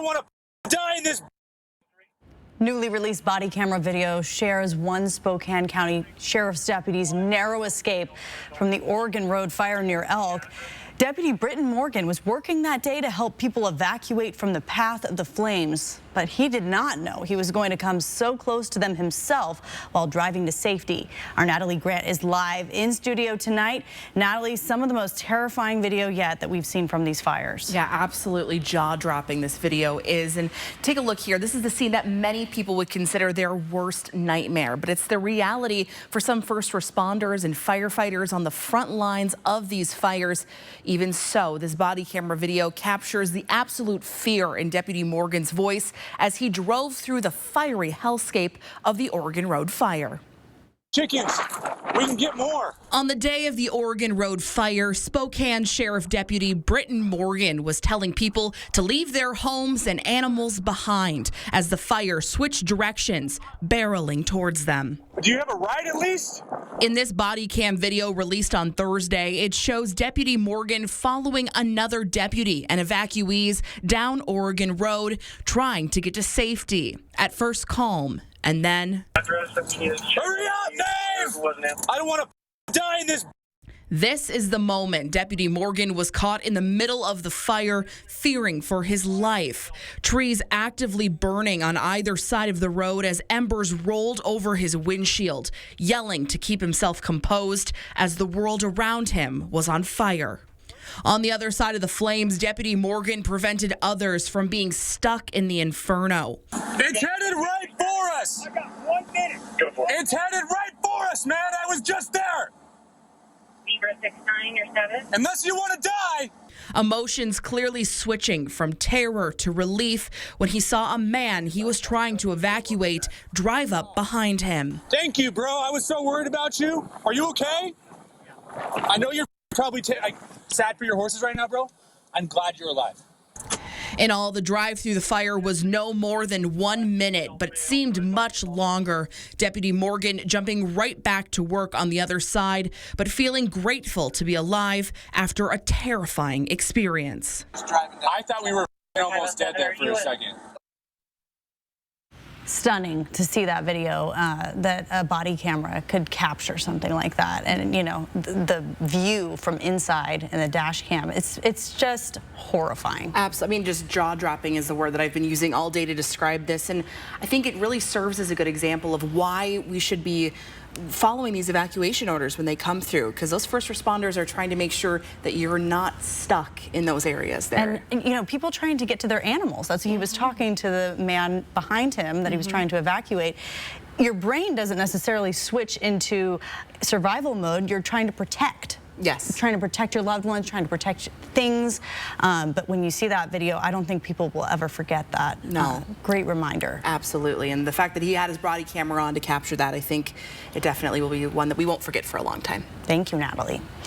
want to die in this. Newly released body camera video shares one Spokane County Sheriff's deputy's narrow escape from the Oregon Road fire near Elk. Deputy Brittan Morgan was working that day to help people evacuate from the path of the flames, but he did not know he was going to come so close to them himself while driving to safety. Our Natalie Grant is live in studio tonight. Natalie, some of the most terrifying video yet that we've seen from these fires. Yeah, absolutely jaw-dropping this video is. And take a look here. This is the scene that many people would consider their worst nightmare, but it's the reality for some first responders and firefighters on the front lines of these fires. Even so, this body camera video captures the absolute fear in Deputy Morgan's voice as he drove through the fiery hellscape of the Oregon Road fire. Chickens, we can get more. On the day of the Oregon Road fire, Spokane Sheriff Deputy Brittan Morgan was telling people to leave their homes and animals behind as the fire switched directions, barreling towards them. Do you have a ride at least? In this body cam video released on Thursday, it shows Deputy Morgan following another deputy and evacuees down Oregon Road, trying to get to safety. At first calm, and then... Hurry up, Dave! I don't want to die in this. This is the moment Deputy Morgan was caught in the middle of the fire, fearing for his life. Trees actively burning on either side of the road as embers rolled over his windshield, yelling to keep himself composed as the world around him was on fire. On the other side of the flames, Deputy Morgan prevented others from being stuck in the inferno. It's headed right for us. I got 1 minute. Go for it. It's headed right for us, man. I was just there. Zebra 69 or 7. Unless you want to die. Emotions clearly switching from terror to relief when he saw a man he was trying to evacuate drive up behind him. Thank you, bro. I was so worried about you. Are you okay? I know you're probably sad for your horses right now, bro. I'm glad you're alive. In all, the drive through the fire was no more than 1 minute, but it seemed much longer. Deputy Morgan jumping right back to work on the other side, but feeling grateful to be alive after a terrifying experience. I thought we were almost dead there for a second. Stunning to see that video, that a body camera could capture something like that. And, you know, the view from inside in the dash cam, it's just horrifying. Absolutely. I mean, just jaw-dropping is the word that I've been using all day to describe this. And I think it really serves as a good example of why we should be following these evacuation orders when they come through, because those first responders are trying to make sure that you're not stuck in those areas there. And you know, people trying to get to their animals. That's what he was talking to the man behind him that he was trying to evacuate. Your brain doesn't necessarily switch into survival mode. You're trying to protect. Yes. You're trying to protect your loved ones, trying to protect things. But when you see that video, I don't think people will ever forget that. No. Great reminder. Absolutely. And the fact that he had his body camera on to capture that, I think it definitely will be one that we won't forget for a long time. Thank you, Natalie.